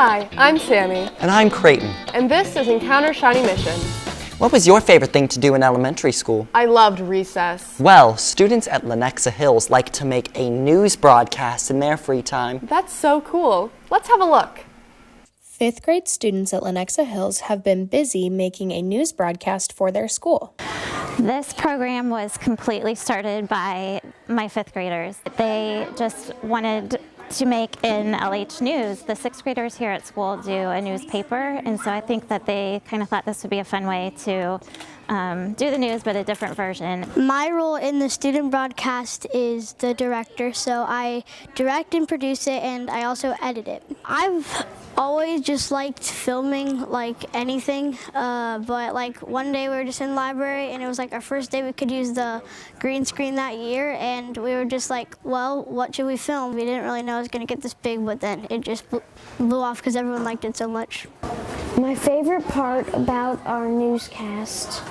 Hi, I'm Sammy. And I'm Creighton. And this is Encounter Shawnee Mission. What was your favorite thing to do in elementary school? I loved recess. Well, students at Lenexa Hills like to make a news broadcast in their free time. That's so cool. Let's have a look. 5th grade students at Lenexa Hills have been busy making a news broadcast for their school. This program was completely started by my 5th graders. They just wanted to make in LH News. The 6th graders here at school do a newspaper, and so I think that they kind of thought this would be a fun way to do the news, but a different version. My role in the student broadcast is the director, so I direct and produce it, and I also edit it. I've always just liked filming like anything, but like one day we were just in the library and it was like our first day we could use the green screen that year, and we were just like, well, what should we film? We didn't really know it was going to get this big, but then it just blew off because everyone liked it so much. My favorite part about our newscast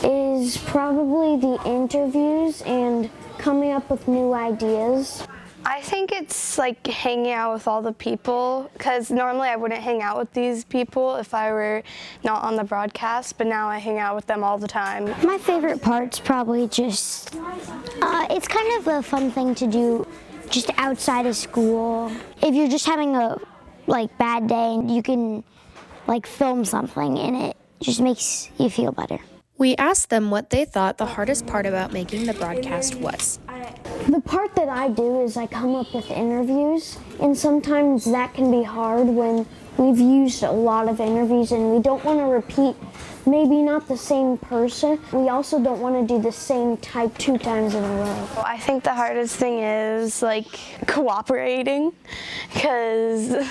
is probably the interviews and coming up with new ideas. I think it's like hanging out with all the people, because normally I wouldn't hang out with these people if I were not on the broadcast, but now I hang out with them all the time. My favorite part's probably just, it's kind of a fun thing to do just outside of school. If you're just having a bad day and you can film something and it just makes you feel better. We asked them what they thought the hardest part about making the broadcast was. The part that I do is I come up with interviews, and sometimes that can be hard when we've used a lot of interviews and we don't want to repeat maybe not the same person. We also don't want to do the same type 2 times in a row. I think the hardest thing is cooperating, because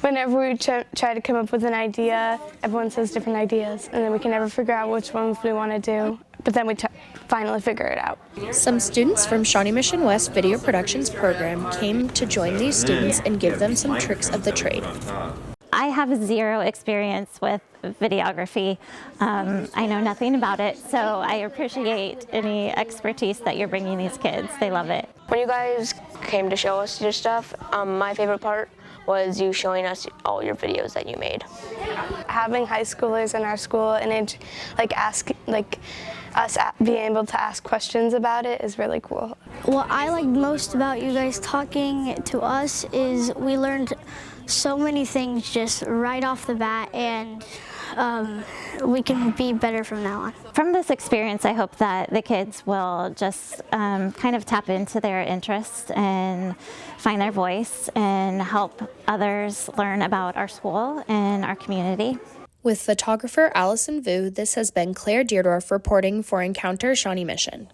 whenever we try to come up with an idea, everyone says different ideas, and then we can never figure out which ones we want to do, but then we finally figure it out. Some students from Shawnee Mission West Video Productions program came to join these students and give them some tricks of the trade. I have zero experience with videography. I know nothing about it, so I appreciate any expertise that you're bringing these kids. They love it. When you guys came to show us your stuff, my favorite part was you showing us all your videos that you made. Having high schoolers in our school and it us being able to ask questions about it is really cool. What I like most about you guys talking to us is we learned so many things just right off the bat, and we can be better from now on. From this experience, I hope that the kids will just kind of tap into their interests and find their voice and help others learn about our school and our community. With photographer Allison Vu, this has been Claire Deerdorf reporting for Encounter Shawnee Mission.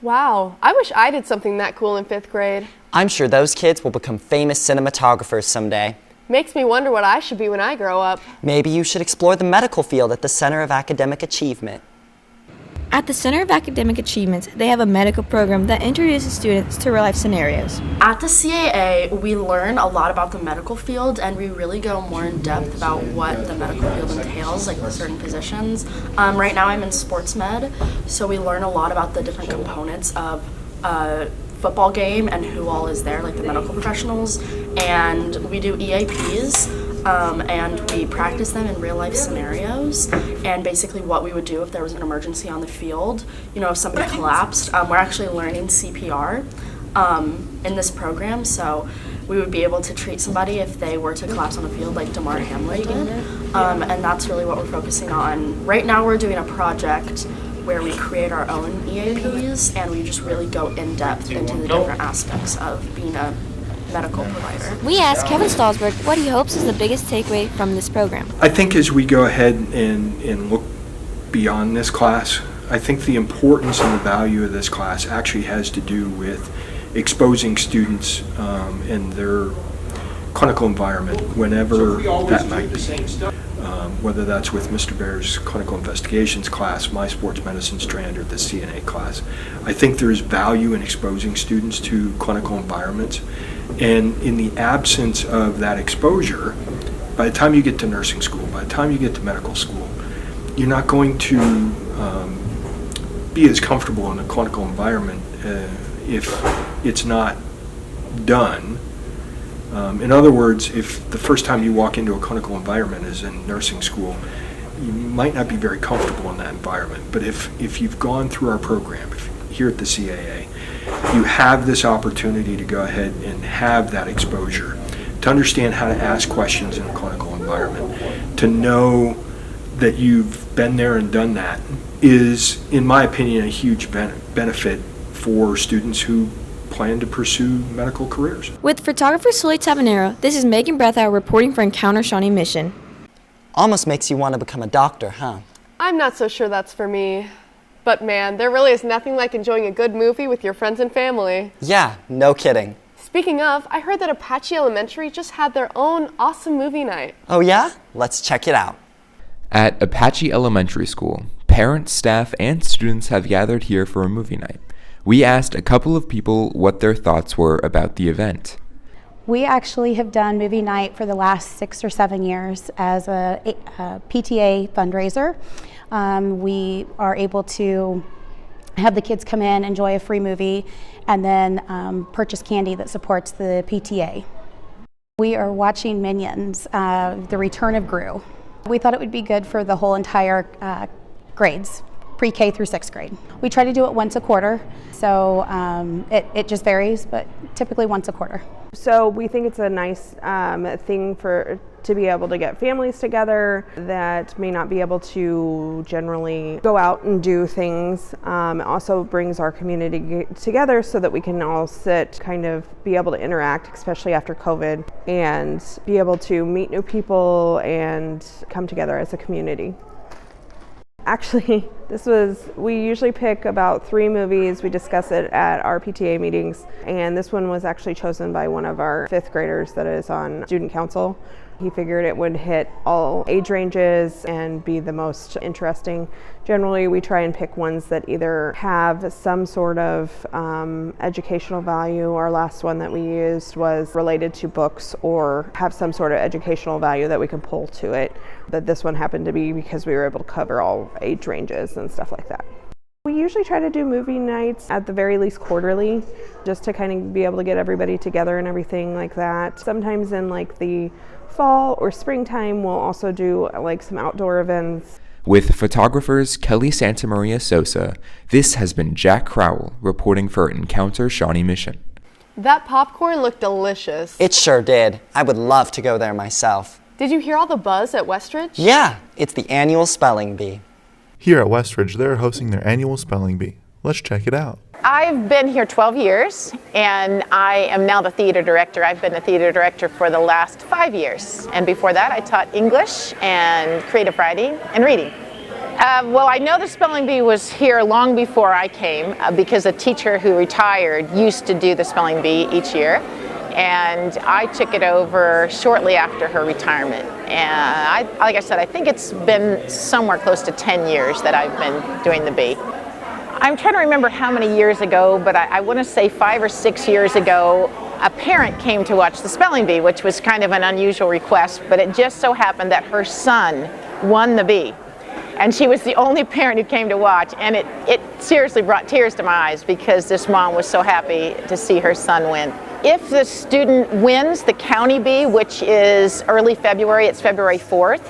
Wow, I wish I did something that cool in 5th grade. I'm sure those kids will become famous cinematographers someday. Makes me wonder what I should be when I grow up. Maybe you should explore the medical field at the Center of Academic Achievement. At the Center of Academic Achievement, they have a medical program that introduces students to real-life scenarios. At the CAA, we learn a lot about the medical field, and we really go more in depth about what the medical field entails, like with certain positions. Right now I'm in sports med, so we learn a lot about the different components of a football game and who all is there, like the medical professionals, and we do EAPs. And we practice them in real life scenarios, and basically what we would do if there was an emergency on the field. You know, if somebody collapsed, we're actually learning CPR in this program, so we would be able to treat somebody if they were to collapse on the field like Damar Hamlin did, and that's really what we're focusing on. Right now we're doing a project where we create our own EAPs, and we just really go in depth into the different aspects of being a medical provider. We asked Kevin Stallsberg what he hopes is the biggest takeaway from this program. I think as we go ahead and look beyond this class, I think the importance and the value of this class actually has to do with exposing students in their clinical environment, whenever that might be. Whether that's with Mr. Bear's clinical investigations class, my sports medicine strand, or the CNA class. I think there's value in exposing students to clinical environments, and in the absence of that exposure, by the time you get to nursing school, by the time you get to medical school, you're not going to be as comfortable in a clinical environment if it's not done. In other words, if the first time you walk into a clinical environment is in nursing school, you might not be very comfortable in that environment. But if you've gone through our program here at the CAA, you have this opportunity to go ahead and have that exposure, to understand how to ask questions in a clinical environment, to know that you've been there and done that, is, in my opinion, a huge benefit for students who plan to pursue medical careers. With photographer Sully Tabanero, this is Megan Brethauer reporting for Encounter Shawnee Mission. Almost makes you want to become a doctor, huh? I'm not so sure that's for me. But man, there really is nothing like enjoying a good movie with your friends and family. Yeah, no kidding. Speaking of, I heard that Apache Elementary just had their own awesome movie night. Oh yeah? Let's check it out. At Apache Elementary School, parents, staff, and students have gathered here for a movie night. We asked a couple of people what their thoughts were about the event. We actually have done movie night for the last 6 or 7 years as a PTA fundraiser. We are able to have the kids come in, enjoy a free movie, and then purchase candy that supports the PTA. We are watching Minions, The Return of Gru. We thought it would be good for the whole entire grades, pre-K through 6th grade. We try to do it once a quarter, so it just varies, but typically once a quarter. So we think it's a nice thing to be able to get families together that may not be able to generally go out and do things. It also brings our community together so that we can all sit, kind of be able to interact, especially after COVID, and be able to meet new people and come together as a community. Actually, we usually pick about 3 movies. We discuss it at our PTA meetings, and this one was actually chosen by one of our 5th graders that is on student council. He figured it would hit all age ranges and be the most interesting. Generally, we try and pick ones that either have some sort of educational value. Our last one that we used was related to books or have some sort of educational value that we can pull to it. But this one happened to be because we were able to cover all age ranges and stuff like that. We usually try to do movie nights at the very least quarterly, just to kind of be able to get everybody together and everything like that. Sometimes in like the fall or springtime, we'll also do like some outdoor events. With photographers Kelly Santamaria Sosa, this has been Jack Crowell reporting for Encounter Shawnee Mission. That popcorn looked delicious. It sure did. I would love to go there myself. Did you hear all the buzz at Westridge? Yeah, it's the annual spelling bee. Here at Westridge, they're hosting their annual spelling bee. Let's check it out. I've been here 12 years, and I am now the theater director. I've been the theater director for the last 5 years. And before that, I taught English and creative writing and reading. Well, I know the spelling bee was here long before I came because a teacher who retired used to do the spelling bee each year. And I took it over shortly after her retirement. And like I said, I think it's been somewhere close to 10 years that I've been doing the bee. I'm trying to remember how many years ago, but I want to say 5 or 6 years ago, a parent came to watch the spelling bee, which was kind of an unusual request, but it just so happened that her son won the bee. And she was the only parent who came to watch, and it seriously brought tears to my eyes because this mom was so happy to see her son win. If the student wins the county bee, which is early February, it's February 4th,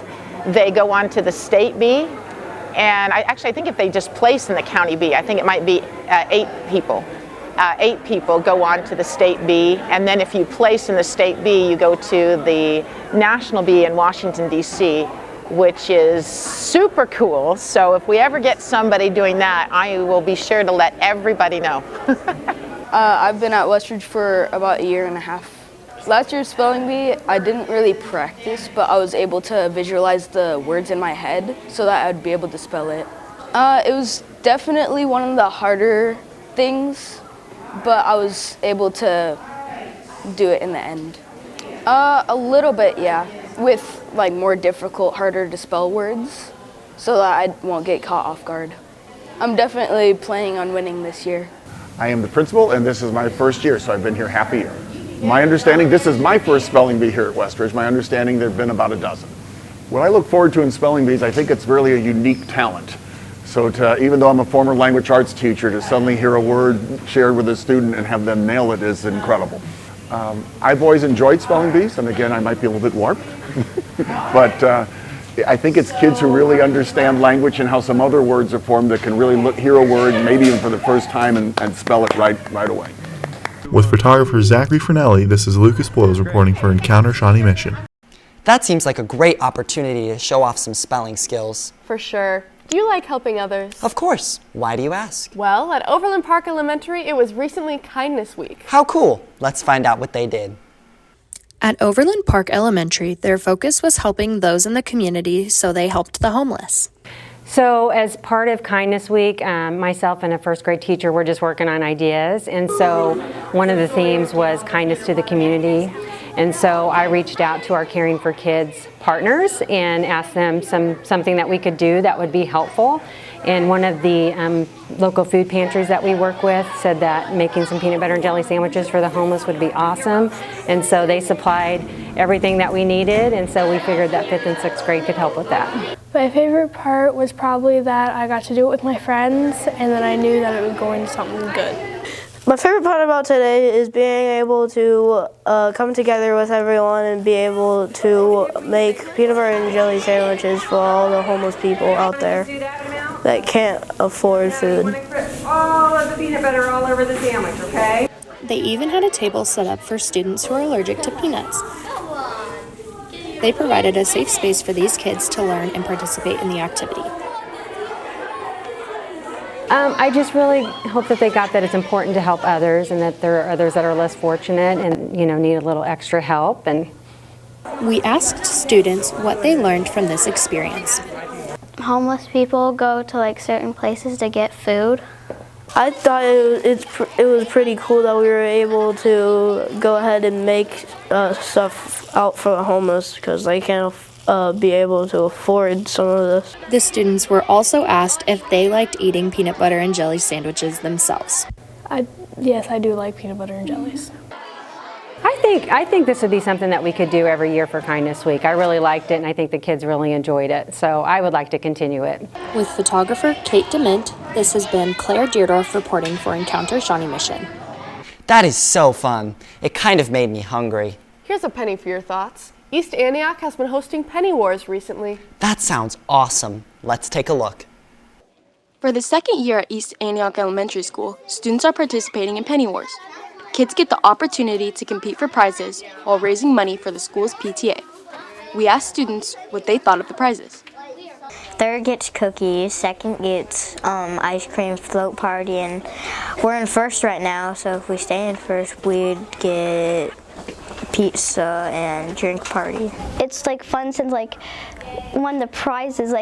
they go on to the state bee. And I think if they just place in the county bee, I think it might be 8 people. 8 people go on to the state bee, and then if you place in the state bee, you go to the national bee in Washington, D.C., which is super cool. So if we ever get somebody doing that, I will be sure to let everybody know. I've been at Westridge for about 1.5 years. Last year's spelling bee, I didn't really practice, but I was able to visualize the words in my head so that I'd be able to spell it. It was Definitely one of the harder things, but I was able to do it in the end. A little bit, yeah, with like more difficult, harder to spell words, so that I won't get caught off guard. I'm definitely planning on winning this year. I am the principal, and this is my first year, so I've been here half a year. My understanding, this is my first spelling bee here at Westridge. My understanding, there have been about a dozen. What I look forward to in spelling bees, I think it's really a unique talent. So even though I'm a former language arts teacher, to suddenly hear a word shared with a student and have them nail it is incredible. I've always enjoyed spelling bees, and again, I might be a little bit warped, but I think it's kids who really understand language and how some other words are formed that can really hear a word, maybe even for the first time, and spell it right away. With photographer Zachary Fernelli, this is Lucas Blows reporting for Encounter Shawnee Mission. That seems like a great opportunity to show off some spelling skills. For sure. Do you like helping others? Of course. Why do you ask? Well, at Overland Park Elementary, it was recently Kindness Week. How cool. Let's find out what they did. At Overland Park Elementary, their focus was helping those in the community, so they helped the homeless. So as part of Kindness Week, myself and a first grade teacher were just working on ideas, and so one of the themes was kindness to the community. And so I reached out to our Caring for Kids partners and asked them something that we could do that would be helpful. And one of the local food pantries that we work with said that making some peanut butter and jelly sandwiches for the homeless would be awesome. And so they supplied everything that we needed, and so we figured that 5th and 6th grade could help with that. My favorite part was probably that I got to do it with my friends, and then I knew that it was going to something good. My favorite part about today is being able to come together with everyone and be able to make peanut butter and jelly sandwiches for all the homeless people out there that can't afford food. All of the peanut butter all over the sandwich, okay? They even had a table set up for students who are allergic to peanuts. They provided a safe space for these kids to learn and participate in the activity. I just really hope that they got that it's important to help others, and that there are others that are less fortunate and need a little extra help. And we asked students what they learned from this experience. Homeless people go to like certain places to get food. I thought it was pretty cool that we were able to go ahead and make stuff out for the homeless because they can't be able to afford some of this. The students were also asked if they liked eating peanut butter and jelly sandwiches themselves. Yes, I do like peanut butter and jellies. I think this would be something that we could do every year for Kindness Week. I really liked it, and I think the kids really enjoyed it, so I would like to continue it. With photographer Kate DeMint, this has been Claire Deerdorf reporting for Encounter Shawnee Mission. That is so fun. It kind of made me hungry. Here's a penny for your thoughts. East Antioch has been hosting Penny Wars recently. That sounds awesome. Let's take a look. For the second year at East Antioch Elementary School, students are participating in Penny Wars. Kids get the opportunity to compete for prizes while raising money for the school's PTA. We asked students what they thought of the prizes. Third gets cookies, second gets ice cream float party, and we're in first right now, so if we stay in first, we'd get pizza and drink party. It's like fun since like when the prizes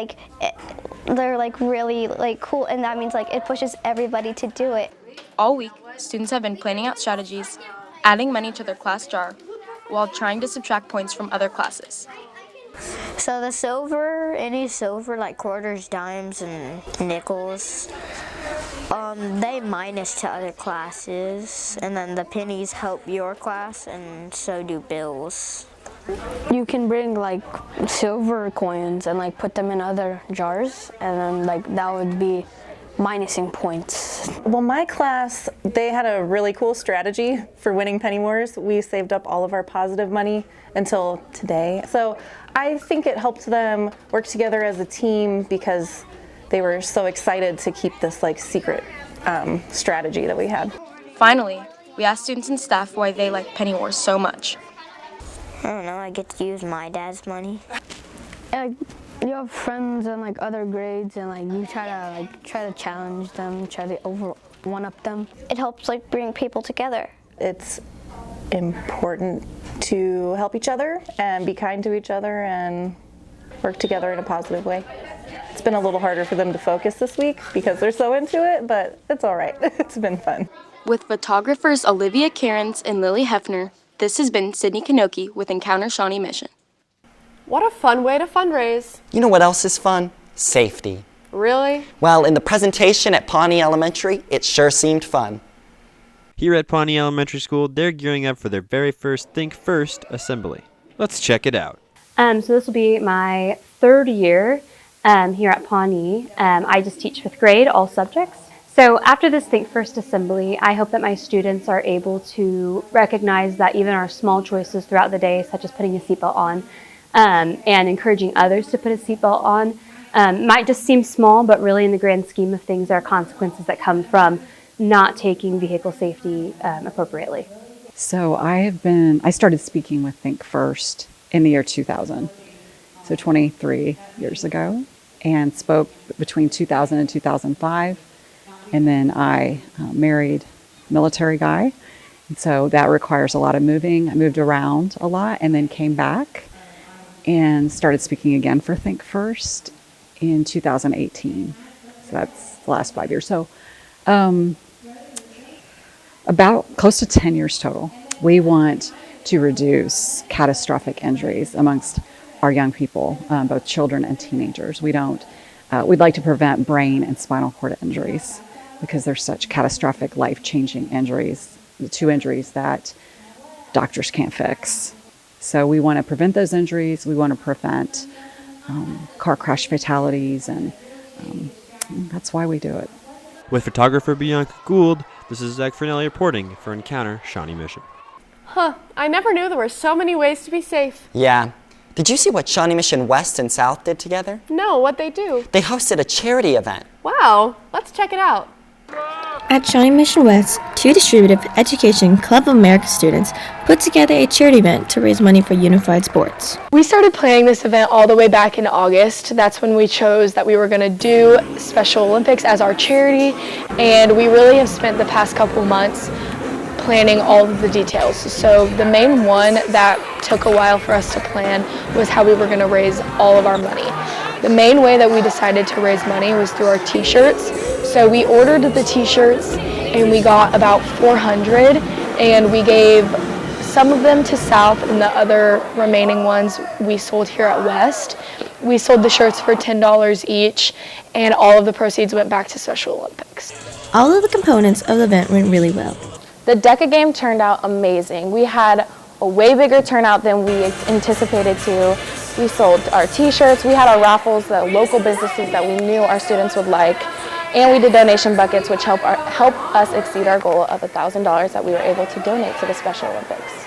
they're like really like cool, and that means like it pushes everybody to do it. All week, students have been planning out strategies, adding money to their class jar, while trying to subtract points from other classes. So the silver, any silver like quarters, dimes, and nickels, they minus to other classes, and then the pennies help your class, and so do bills. You can bring like silver coins and like put them in other jars, and then like that would be minusing points. Well, my class, they had a really cool strategy for winning Penny Wars. We saved up all of our positive money until today. So I think it helped them work together as a team because they were so excited to keep this like secret strategy that we had. Finally, we asked students and staff why they like Penny Wars so much. I don't know, I get to use my dad's money. You have friends in like other grades, and like you try to challenge them, try to one-up them. It helps like bring people together. It's important to help each other and be kind to each other and work together in a positive way. It's been a little harder for them to focus this week because they're so into it, but it's all right. It's been fun. With photographers Olivia Cairns and Lily Hefner, this has been Sydney Kanoki with Encounter Shawnee Mission. What a fun way to fundraise. You know what else is fun? Safety. Really? Well, in the presentation at Pawnee Elementary, it sure seemed fun. Here at Pawnee Elementary School, they're gearing up for their very first Think First assembly. Let's check it out. So this will be my third year here at Pawnee. I just teach 5th grade, all subjects. So after this Think First assembly, I hope that my students are able to recognize that even our small choices throughout the day, such as putting a seatbelt on and encouraging others to put a seatbelt on, might just seem small, but really in the grand scheme of things, there are consequences that come from not taking vehicle safety appropriately. So I started speaking with Think First in the year 2000, so 23 years ago, and spoke between 2000 and 2005. And then I married a military guy, and so that requires a lot of moving. I moved around a lot and then came back and started speaking again for Think First in 2018. So that's the last 5 years. So about close to 10 years total. We want to reduce catastrophic injuries amongst our young people, both children and teenagers. We'd like to prevent brain and spinal cord injuries because they're such catastrophic, life-changing injuries, the 2 injuries that doctors can't fix. So we want to prevent those injuries. We want to prevent car crash fatalities, and that's why we do it. With photographer Bianca Gould, this is Zach Fernelli reporting for Encounter Shawnee Mission. Huh, I never knew there were so many ways to be safe. Yeah. Did you see what Shawnee Mission West and South did together? No, what'd they do? They hosted a charity event. Wow, let's check it out. At Shawnee Mission West, 2 Distributive Education Club of America students put together a charity event to raise money for unified sports. We started planning this event all the way back in August. That's when we chose that we were going to do Special Olympics as our charity, and we really have spent the past couple months planning all of the details. So the main one that took a while for us to plan was how we were going to raise all of our money. The main way that we decided to raise money was through our t-shirts. So we ordered the t-shirts and we got about 400, and we gave some of them to South and the other remaining ones we sold here at West. We sold the shirts for $10 each, and all of the proceeds went back to Special Olympics. All of the components of the event went really well. The DECA game turned out amazing. We had a way bigger turnout than we anticipated to. We sold our t-shirts, we had our raffles, the local businesses that we knew our students would like, and we did donation buckets, which help us exceed our goal of $1,000 that we were able to donate to the Special Olympics.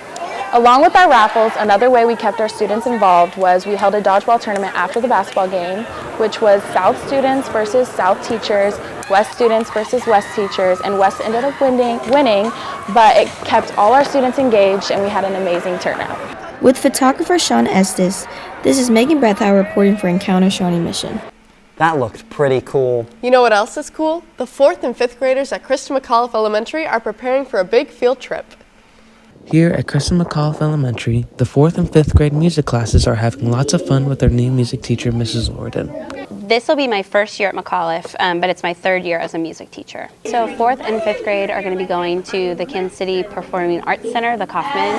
Along with our raffles, another way we kept our students involved was we held a dodgeball tournament after the basketball game, which was South students versus South teachers, West students versus West teachers, and West ended up winning, but it kept all our students engaged and we had an amazing turnout. With photographer Sean Estes, this is Megan Brethauer reporting for Encounter Shawnee Mission. That looked pretty cool. You know what else is cool? The 4th and 5th graders at Kristen McAuliffe Elementary are preparing for a big field trip. Here at Kristen McAuliffe Elementary, the 4th and 5th grade music classes are having lots of fun with their new music teacher, Mrs. Lorden. This will be my first year at McAuliffe, but it's my 3rd year as a music teacher. So 4th and 5th grade are going to be going to the Kansas City Performing Arts Center, the Kaufman,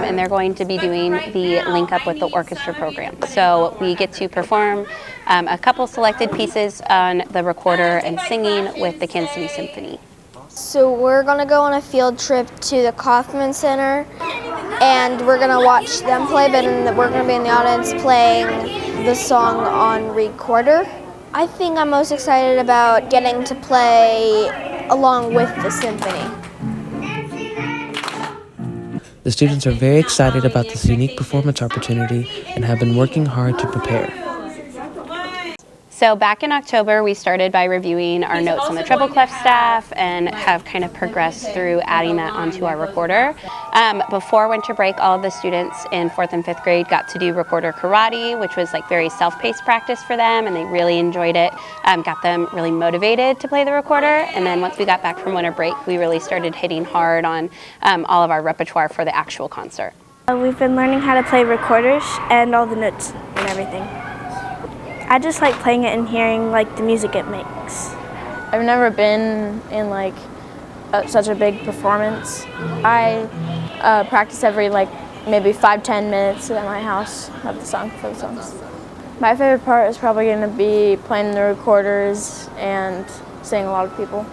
and they're going to be doing the link up with the orchestra program. So we get to perform a couple selected pieces on the recorder and singing with the Kansas City Symphony. So we're going to go on a field trip to the Kaufman Center, and we're going to watch them play, but we're going to be in the audience playing the song on recorder. I think I'm most excited about getting to play along with the symphony. The students are very excited about this unique performance opportunity and have been working hard to prepare. So back in October, we started by reviewing our notes on the treble clef staff and have kind of progressed through adding that onto our recorder. Before winter break, all of the students in 4th and 5th grade got to do recorder karate, which was like very self-paced practice for them, and they really enjoyed it. Got them really motivated to play the recorder, and then once we got back from winter break, we really started hitting hard on all of our repertoire for the actual concert. We've been learning how to play recorders and all the notes and everything. I just like playing it and hearing like the music it makes. I've never been in like such a big performance. I practice every like maybe 5-10 minutes at my house of the song for the songs. My favorite part is probably going to be playing the recorders and seeing a lot of people.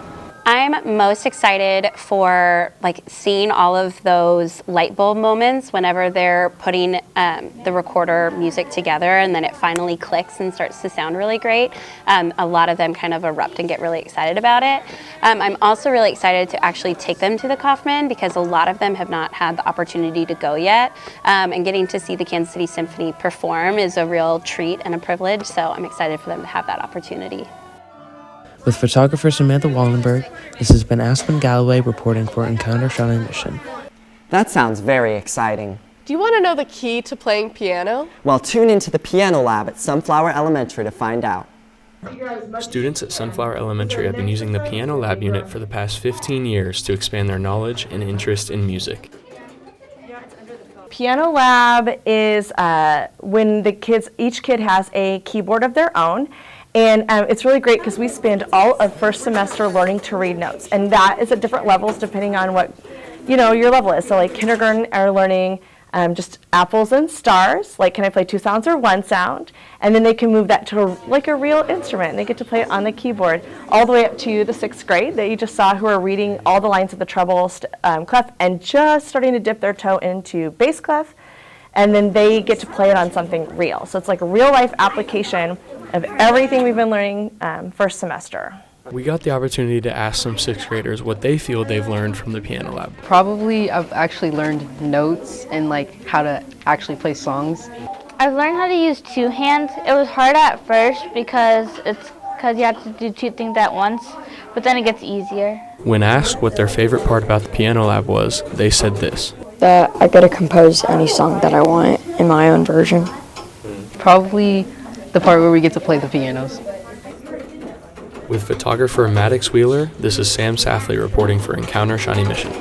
I'm most excited for like seeing all of those light bulb moments whenever they're putting the recorder music together and then it finally clicks and starts to sound really great. A lot of them kind of erupt and get really excited about it. I'm also really excited to actually take them to the Kaufman because a lot of them have not had the opportunity to go yet. And getting to see the Kansas City Symphony perform is a real treat and a privilege, so I'm excited for them to have that opportunity. With photographer Samantha Wallenberg, this has been Aspen Galloway reporting for Encounter Shawnee Mission. That sounds very exciting. Do you want to know the key to playing piano? Well, tune into the piano lab at Sunflower Elementary to find out. Students at Sunflower Elementary have been using the piano lab unit for the past 15 years to expand their knowledge and interest in music. Piano lab is when each kid has a keyboard of their own. And it's really great because we spend all of first semester learning to read notes. And that is at different levels depending on what, your level is. So like kindergarten are learning just apples and stars, like can I play 2 sounds or 1 sound? And then they can move that to like a real instrument and they get to play it on the keyboard. All the way up to the 6th grade that you just saw who are reading all the lines of the treble clef and just starting to dip their toe into bass clef. And then they get to play it on something real. So it's like a real life application of everything we've been learning first semester. We got the opportunity to ask some 6th graders what they feel they've learned from the piano lab. Probably I've actually learned notes and like how to actually play songs. I've learned how to use 2 hands. It was hard at first because you have to do 2 things at once, but then it gets easier. When asked what their favorite part about the piano lab was, they said this. That I get to compose any song that I want in my own version. Probably the part where we get to play the pianos. With photographer Maddox Wheeler, this is Sam Safley reporting for Encounter Shawnee Mission.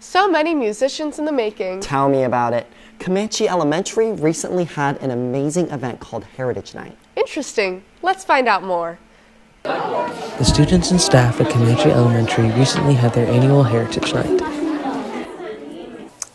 So many musicians in the making. Tell me about it. Comanche Elementary recently had an amazing event called Heritage Night. Interesting. Let's find out more. The students and staff at Comanche Elementary recently had their annual Heritage Night.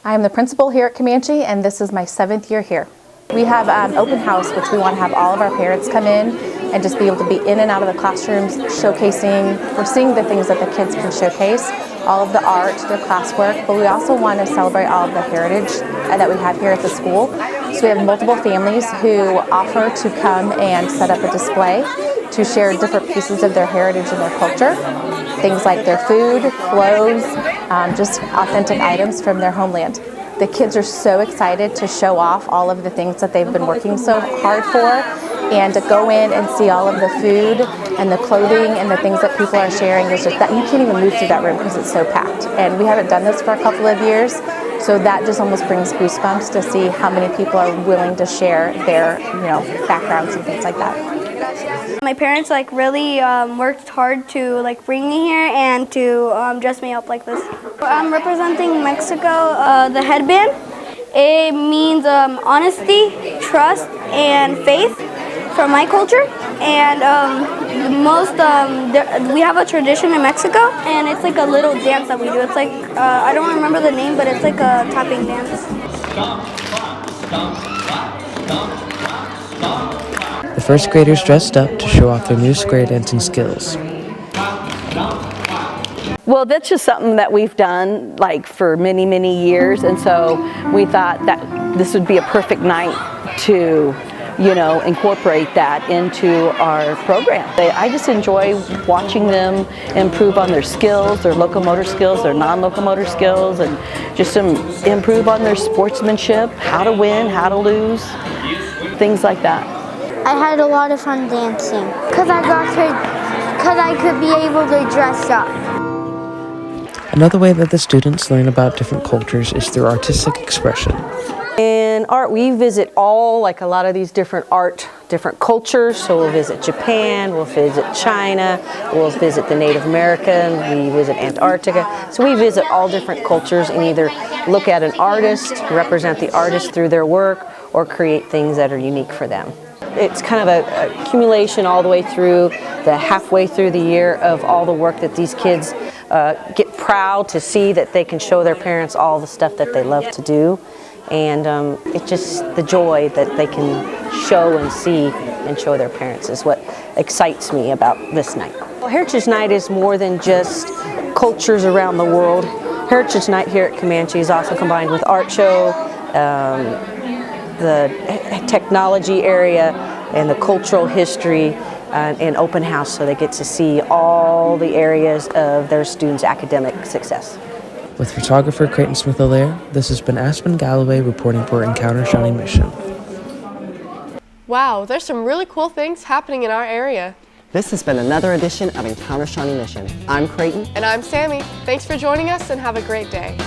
I am the principal here at Comanche, and this is my 7th year here. We have an open house, which we want to have all of our parents come in and just be able to be in and out of the classrooms, showcasing, we're seeing the things that the kids can showcase, all of the art, their classwork, but we also want to celebrate all of the heritage that we have here at the school. So we have multiple families who offer to come and set up a display to share different pieces of their heritage and their culture. Things like their food, clothes, just authentic items from their homeland. The kids are so excited to show off all of the things that they've been working so hard for and to go in and see all of the food and the clothing and the things that people are sharing. Is just that you can't even move through that room because it's so packed. And we haven't done this for a couple of years, so that just almost brings goosebumps to see how many people are willing to share their backgrounds and things like that. My parents really worked hard to bring me here and to dress me up like this. I'm representing Mexico. The headband, it means honesty, trust, and faith from my culture. And we have a tradition in Mexico, and it's like a little dance that we do. It's like, I don't remember the name, but it's like a tapping dance. The first graders dressed up to show off their new square dancing skills. Well, that's just something that we've done for many, many years, and so we thought that this would be a perfect night to, incorporate that into our program. I just enjoy watching them improve on their skills, their locomotor skills, their non-locomotor skills, and just improve on their sportsmanship, how to win, how to lose, things like that. I had a lot of fun dancing because I could be able to dress up. Another way that the students learn about different cultures is through artistic expression. In art, we visit a lot of these different cultures. So we'll visit Japan, we'll visit China, we'll visit the Native American, we visit Antarctica. So we visit all different cultures and either look at an artist, represent the artist through their work, or create things that are unique for them. It's kind of a accumulation all the way through the halfway through the year of all the work that these kids get proud to see that they can show their parents all the stuff that they love to do. And it's just the joy that they can show and see and show their parents is what excites me about this night. Well, Heritage Night is more than just cultures around the world. Heritage Night here at Comanche is also combined with art show, the technology area, and the cultural history, and open house, so they get to see all the areas of their students' academic success. With photographer Creighton Smith-Allaire, this has been Aspen Galloway reporting for Encounter Shawnee Mission. Wow, there's some really cool things happening in our area. This has been another edition of Encounter Shawnee Mission. I'm Creighton. And I'm Sammy. Thanks for joining us and have a great day.